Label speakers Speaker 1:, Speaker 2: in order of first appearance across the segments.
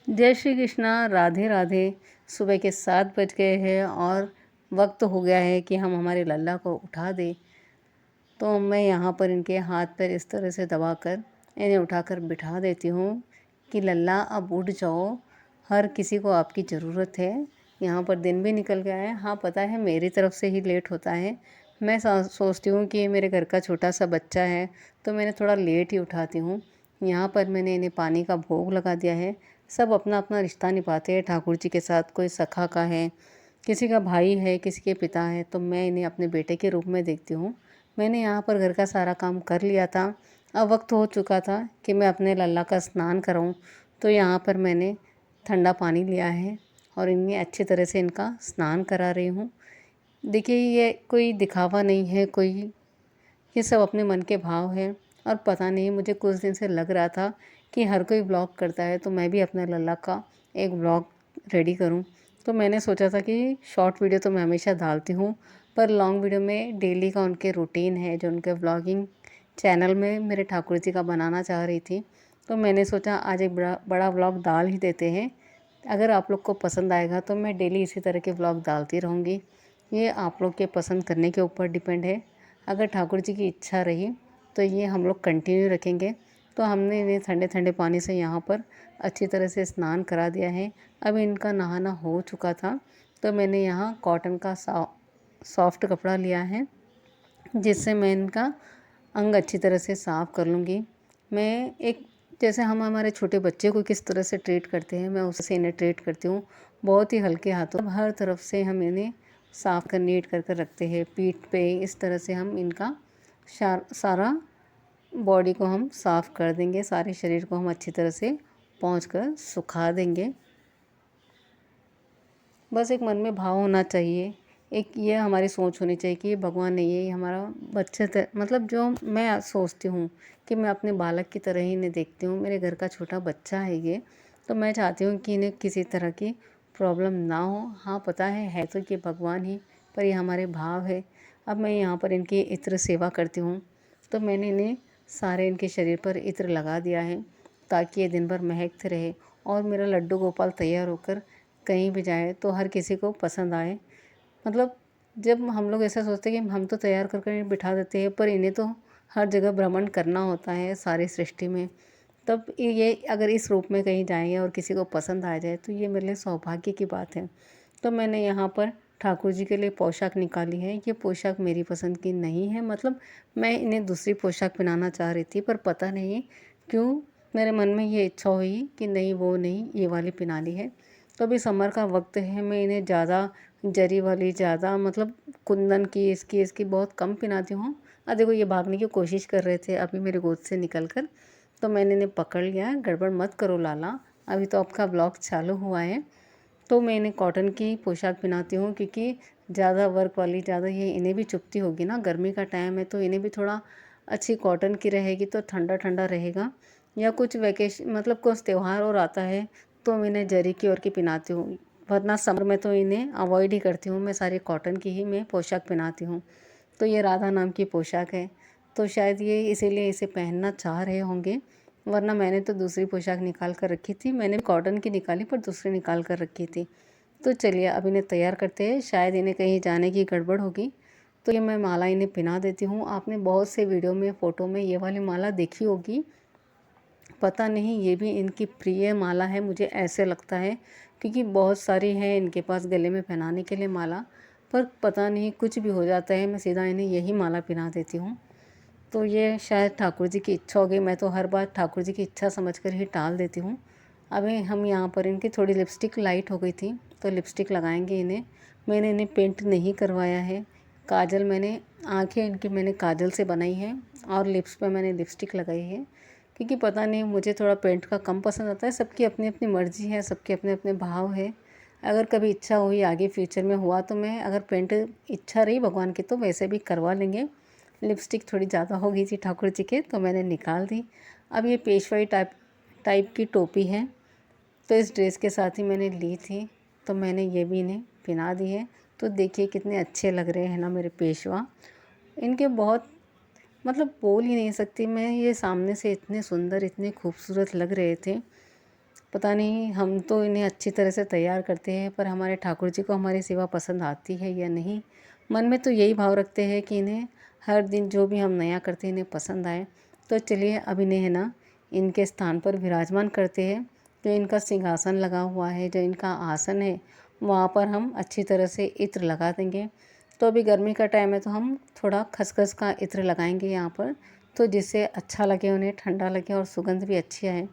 Speaker 1: जय श्री कृष्णा, राधे राधे। सुबह के 7 बज गए हैं और वक्त हो गया है कि हम हमारे लल्ला को उठा दें। तो मैं यहाँ पर इनके हाथ पैर इस तरह से दबाकर इन्हें उठाकर बिठा देती हूँ कि लल्ला अब उठ जाओ, हर किसी को आपकी ज़रूरत है। यहाँ पर दिन भी निकल गया है। हाँ, पता है मेरी तरफ से ही लेट होता है। मैं सोचती हूँ कि मेरे घर का छोटा सा बच्चा है तो मैंने थोड़ा लेट ही उठाती हूँ। यहाँ पर मैंने इन्हें पानी का भोग लगा दिया है। सब अपना अपना रिश्ता निभाते हैं ठाकुर जी के साथ। कोई सखा का है, किसी का भाई है, किसी के पिता है, तो मैं इन्हें अपने बेटे के रूप में देखती हूँ। मैंने यहाँ पर घर का सारा काम कर लिया था। अब वक्त हो चुका था कि मैं अपने लल्ला का स्नान कराऊँ। तो यहाँ पर मैंने ठंडा पानी लिया है और इन्हें अच्छी तरह से इनका स्नान करा रही हूँ। देखिए, ये कोई दिखावा नहीं है, कोई ये सब अपने मन के भाव हैं। और पता नहीं, मुझे कुछ दिन से लग रहा था कि हर कोई व्लॉग करता है तो मैं भी अपने लल्ला का एक व्लॉग रेडी करूं। तो मैंने सोचा था कि शॉर्ट वीडियो तो मैं हमेशा डालती हूँ, पर लॉन्ग वीडियो में डेली का उनके रूटीन है जो उनके व्लॉगिंग चैनल में मेरे ठाकुर जी का बनाना चाह रही थी। तो मैंने सोचा आज एक बड़ा बड़ा व्लॉग डाल ही देते हैं। अगर आप लोग को पसंद आएगा तो मैं डेली इसी तरह के व्लॉग डालती रहूँगी। ये आप लोग के पसंद करने के ऊपर डिपेंड है। अगर ठाकुर जी की इच्छा रही तो ये हम लोग कंटिन्यू रखेंगे। तो हमने इन्हें ठंडे ठंडे पानी से यहाँ पर अच्छी तरह से स्नान करा दिया है। अब इनका नहाना हो चुका था तो मैंने यहाँ कॉटन का सॉफ्ट कपड़ा लिया है जिससे मैं इनका अंग अच्छी तरह से साफ़ कर लूँगी। मैं एक जैसे हम हमारे छोटे बच्चे को किस तरह से ट्रीट करते हैं, मैं उससे इन्हें ट्रीट करती हूँ। बहुत ही हल्के हाथों हर तरफ से हम इन्हें साफ कर नीट कर कर रखते हैं। पीठ पे इस तरह से हम इनका सारा बॉडी को हम साफ़ कर देंगे। सारे शरीर को हम अच्छी तरह से पोंछ कर सुखा देंगे। बस एक मन में भाव होना चाहिए, एक ये हमारी सोच होनी चाहिए कि भगवान ने ये हमारा मतलब जो मैं सोचती हूँ कि मैं अपने बालक की तरह ही इन्हें देखती हूँ। मेरे घर का छोटा बच्चा है ये, तो मैं चाहती हूँ कि इन्हें किसी तरह की प्रॉब्लम ना हो। हाँ, पता है तो ये भगवान ही, पर ये हमारे भाव है। अब मैं यहाँ पर इनकी इत्र सेवा करती हूँ। तो मैंने इन्हें सारे इनके शरीर पर इत्र लगा दिया है ताकि ये दिन भर महकते रहे और मेरा लड्डू गोपाल तैयार होकर कहीं भी जाए तो हर किसी को पसंद आए। मतलब जब हम लोग ऐसा सोचते हैं कि हम तो तैयार कर कर बिठा देते हैं, पर इन्हें तो हर जगह भ्रमण करना होता है सारी सृष्टि में। तब ये अगर इस रूप में कहीं जाएंगे और किसी को पसंद आ जाए तो ये मेरे लिए सौभाग्य की बात है। तो मैंने यहाँ पर ठाकुर जी के लिए पोशाक निकाली है। ये पोशाक मेरी पसंद की नहीं है, मतलब मैं इन्हें दूसरी पोशाक पहनाना चाह रही थी, पर पता नहीं क्यों मेरे मन में ये इच्छा हुई कि नहीं, वो नहीं, ये वाली पहनानी है। तो अभी समर का वक्त है, मैं इन्हें ज़्यादा जरी वाली, ज़्यादा मतलब कुंदन की, इसकी बहुत कम पहनाती हूँ। देखो, ये भागने की कोशिश कर रहे थे अभी मेरे गोद से निकल कर, तो मैंने इन्हें पकड़ लिया। गड़बड़ मत करो लाला, अभी तो आपका ब्लॉग चालू हुआ है। तो मैं इन्हें कॉटन की पोशाक पहनाती हूँ क्योंकि ज़्यादा वर्क वाली, ज़्यादा ये इन्हें भी चुभती होगी ना, गर्मी का टाइम है तो इन्हें भी थोड़ा अच्छी कॉटन की रहेगी तो ठंडा ठंडा रहेगा। या कुछ वेकेशन मतलब कुछ त्यौहार और आता है तो मैं इन्हें जरी की और की पहनाती हूँ, वरना समर में तो इन्हें अवॉइड ही करती हूँ। मैं सारी कॉटन की ही मैं पोशाक पहनाती हूँ। तो ये राधा नाम की पोशाक है, तो शायद ये इसीलिए इसे पहनना चाह रहे होंगे, वरना मैंने तो दूसरी पोशाक निकाल कर रखी थी। मैंने कॉटन की निकाली पर दूसरी निकाल कर रखी थी। तो चलिए अब इन्हें तैयार करते हैं, शायद इन्हें कहीं जाने की गड़बड़ होगी। तो ये मैं माला इन्हें पहना देती हूँ। आपने बहुत से वीडियो में, फ़ोटो में ये वाली माला देखी होगी, पता नहीं ये भी इनकी प्रिय माला है, मुझे ऐसे लगता है, क्योंकि बहुत सारी है इनके पास गले में पहनाने के लिए माला। पर पता नहीं कुछ भी हो जाता है, मैं सीधा इन्हें यही माला पहना देती हूँ। तो ये शायद ठाकुर जी की इच्छा होगी। मैं तो हर बार ठाकुर जी की इच्छा समझकर ही टाल देती हूँ। अभी हम यहाँ पर इनकी थोड़ी लिपस्टिक लाइट हो गई थी तो लिपस्टिक लगाएंगे इन्हें। मैंने इन्हें पेंट नहीं करवाया है। काजल मैंने, आंखें इनकी मैंने काजल से बनाई है और लिप्स पे मैंने लिपस्टिक लगाई है, क्योंकि पता नहीं मुझे थोड़ा पेंट का कम पसंद आता है। सबकी अपनी अपनी मर्ज़ी है, सबके अपने अपने भाव है। अगर कभी इच्छा हुई, आगे फ्यूचर में हुआ तो मैं, अगर पेंट इच्छा रही भगवान की, तो वैसे भी करवा लेंगे। लिपस्टिक थोड़ी ज़्यादा हो गई थी ठाकुर जी के तो मैंने निकाल दी। अब ये पेशवाई टाइप की टोपी है, तो इस ड्रेस के साथ ही मैंने ली थी, तो मैंने ये भी इन्हें पहना दी है। तो देखिए कितने अच्छे लग रहे हैं ना मेरे पेशवा। इनके बहुत, मतलब बोल ही नहीं सकती मैं, ये सामने से इतने सुंदर, इतने खूबसूरत लग रहे थे पता नहीं, हम तो इन्हें अच्छी तरह से तैयार करते हैं, पर हमारे ठाकुर जी को हमारी सेवा पसंद आती है या नहीं। मन में तो यही भाव रखते हैं कि इन्हें हर दिन जो भी हम नया करते हैं इन्हें पसंद आए। तो चलिए अब इन्हें है ना इनके स्थान पर विराजमान करते हैं। जो इनका सिंहासन लगा हुआ है, जो इनका आसन है, वहाँ पर हम अच्छी तरह से इत्र लगा देंगे। तो अभी गर्मी का टाइम है तो हम थोड़ा खसखस का इत्र लगाएंगे यहाँ पर, तो जिससे अच्छा लगे, उन्हें ठंडा लगे और सुगंध भी अच्छी आए।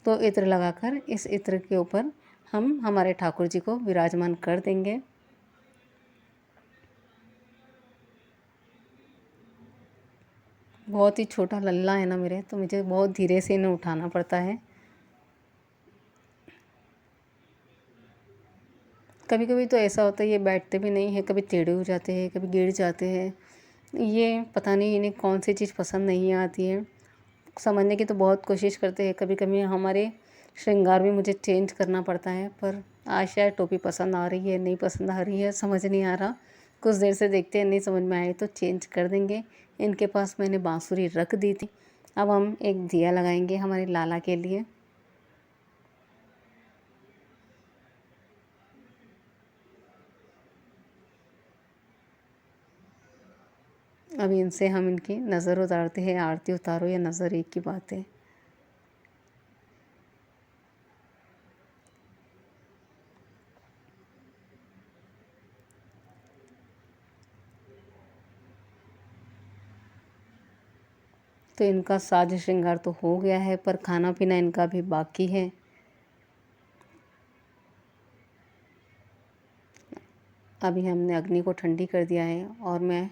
Speaker 1: तो इत्र लगाकर इस इत्र के ऊपर हम हमारे ठाकुर जी को विराजमान कर देंगे। बहुत ही छोटा लल्ला है ना मेरे, तो मुझे बहुत धीरे से इन्हें उठाना पड़ता है। कभी कभी तो ऐसा होता है ये बैठते भी नहीं है, कभी टेढ़े हो जाते हैं, कभी गिर जाते हैं। ये पता नहीं इन्हें कौन सी चीज़ पसंद नहीं आती है। समझने की तो बहुत कोशिश करते हैं, कभी कभी हमारे श्रृंगार भी मुझे चेंज करना पड़ता है। पर आज शायद टोपी पसंद आ रही है, नहीं पसंद आ रही है, समझ नहीं आ रहा। कुछ देर से देखते हैं, नहीं समझ में आए तो चेंज कर देंगे। इनके पास मैंने बांसुरी रख दी थी। अब हम एक दिया लगाएंगे हमारे लाला के लिए। अब इनसे हम इनकी नज़र उतारते हैं। आरती उतारो या नज़र, एक की बात है। तो इनका साज श्रृंगार तो हो गया है, पर खाना पीना इनका भी बाकी है। अभी हमने अग्नि को ठंडी कर दिया है और मैं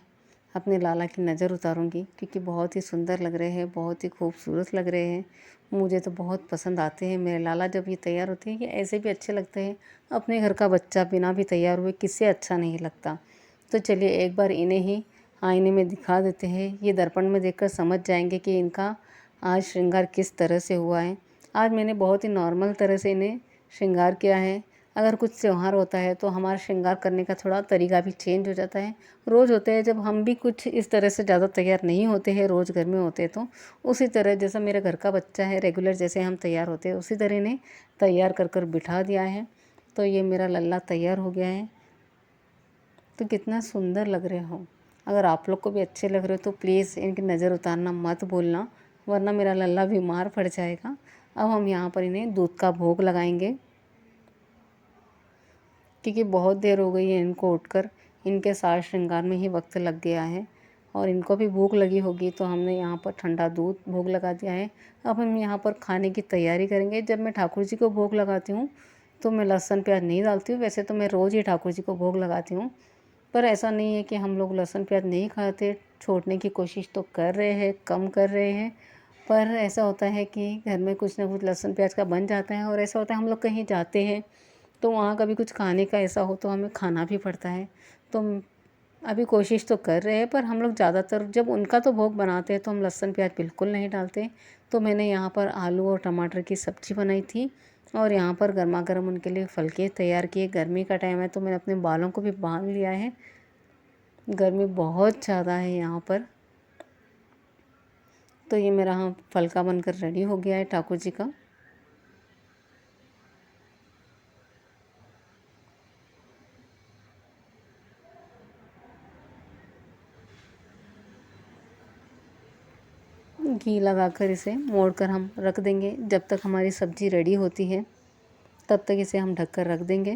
Speaker 1: अपने लाला की नज़र उतारूंगी, क्योंकि बहुत ही सुंदर लग रहे हैं, बहुत ही खूबसूरत लग रहे हैं। मुझे तो बहुत पसंद आते हैं मेरे लाला। जब ये तैयार होते हैं, ये ऐसे भी अच्छे लगते हैं। अपने घर का बच्चा बिना भी तैयार हुए किससे अच्छा नहीं लगता। तो चलिए एक बार इन्हें ही आईने में दिखा देते हैं। ये दर्पण में देखकर समझ जाएंगे कि इनका आज श्रृंगार किस तरह से हुआ है। आज मैंने बहुत ही नॉर्मल तरह से इन्हें श्रृंगार किया है। अगर कुछ त्यौहार होता है तो हमारा श्रृंगार करने का थोड़ा तरीका भी चेंज हो जाता है। रोज़ होते हैं जब हम भी कुछ इस तरह से ज़्यादा तैयार नहीं होते हैं, रोज़ घर में होते हैं, तो उसी तरह जैसा मेरे घर का बच्चा है रेगुलर जैसे हम तैयार होते हैं, उसी तरह इन्हें तैयार कर कर बिठा दिया है। तो ये मेरा लल्ला तैयार हो गया है। तो कितना सुंदर लग रहे हो। अगर आप लोग को भी अच्छे लग रहे हो तो प्लीज़ इनकी नज़र उतारना मत भूलना, वरना मेरा लल्ला बीमार पड़ जाएगा। अब हम यहाँ पर इन्हें दूध का भोग लगाएंगे, क्योंकि बहुत देर हो गई है इनको उठकर। इनके साज श्रृंगार में ही वक्त लग गया है और इनको भी भूख लगी होगी, तो हमने यहाँ पर ठंडा दूध भोग लगा दिया है। अब हम यहाँ पर खाने की तैयारी करेंगे। जब मैं ठाकुर जी को भोग लगाती हूँ तो मैं लहसुन प्याज नहीं डालती हूँ। वैसे तो मैं रोज़ ही ठाकुर जी को भोग लगाती हूँ, पर ऐसा नहीं है कि हम लोग लहसुन प्याज नहीं खाते। छोड़ने की कोशिश तो कर रहे हैं, कम कर रहे हैं, पर ऐसा होता है कि घर में कुछ ना कुछ लहसुन प्याज का बन जाता है। और ऐसा होता है हम लोग कहीं जाते हैं तो वहाँ कभी कुछ खाने का ऐसा हो तो हमें खाना भी पड़ता है। तो अभी कोशिश तो कर रहे हैं, पर हम लोग ज़्यादातर जब उनका तो भोग बनाते हैं तो हम लहसुन प्याज बिल्कुल नहीं डालते। तो मैंने यहाँ पर आलू और टमाटर की सब्ज़ी बनाई थी और यहाँ पर गर्मा गर्म उनके लिए फुलके तैयार किए। गर्मी का टाइम है तो मैंने अपने बालों को भी बांध लिया है। गर्मी बहुत ज़्यादा है यहाँ पर। तो ये मेरा फलका बनकर रेडी हो गया है ठाकुर जी का। घी लगाकर इसे मोड़कर हम रख देंगे। जब तक हमारी सब्ज़ी रेडी होती है तब तक इसे हम ढककर रख देंगे।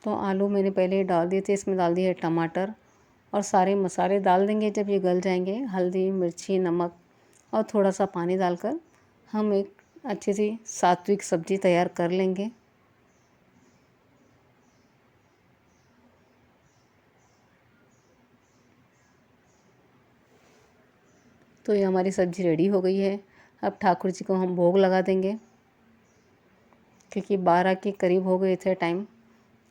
Speaker 1: तो आलू मैंने पहले ही डाल दिए थे, इसमें डाल दिए टमाटर और सारे मसाले डाल देंगे। जब ये गल जाएंगे, हल्दी, मिर्ची, नमक और थोड़ा सा पानी डालकर हम एक अच्छी सी सात्विक सब्ज़ी तैयार कर लेंगे। तो ये हमारी सब्ज़ी रेडी हो गई है। अब ठाकुर जी को हम भोग लगा देंगे, क्योंकि 12 के करीब हो गए थे टाइम।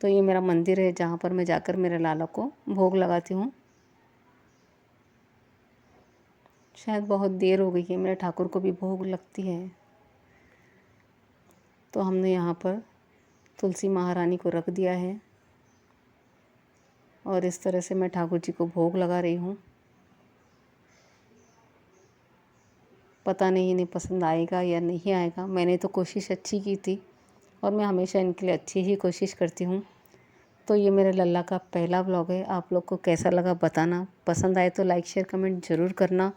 Speaker 1: तो ये मेरा मंदिर है जहाँ पर मैं जाकर मेरे लाला को भोग लगाती हूँ। शायद बहुत देर हो गई है, मेरे ठाकुर को भी भोग लगती है। तो हमने यहाँ पर तुलसी महारानी को रख दिया है और इस तरह से मैं ठाकुर जी को भोग लगा रही हूँ। पता नहीं इन्हें पसंद आएगा या नहीं आएगा। मैंने तो कोशिश अच्छी की थी और मैं हमेशा इनके लिए अच्छी ही कोशिश करती हूँ। तो ये मेरे लल्ला का पहला व्लॉग है। आप लोग को कैसा लगा बताना। पसंद आए तो लाइक शेयर कमेंट ज़रूर करना।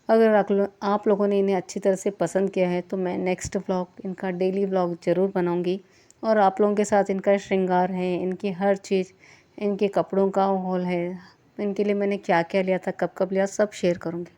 Speaker 1: अगर आप लोगों ने इन्हें अच्छी तरह से पसंद किया है तो मैं नेक्स्ट व्लॉग इनका डेली व्लॉग ज़रूर बनाऊँगी और आप लोगों के साथ इनका श्रृंगार है, इनकी हर चीज़, इनके कपड़ों का हॉल है, इनके लिए मैंने क्या क्या लिया था, कब कब लिया, सब शेयर करूँगी।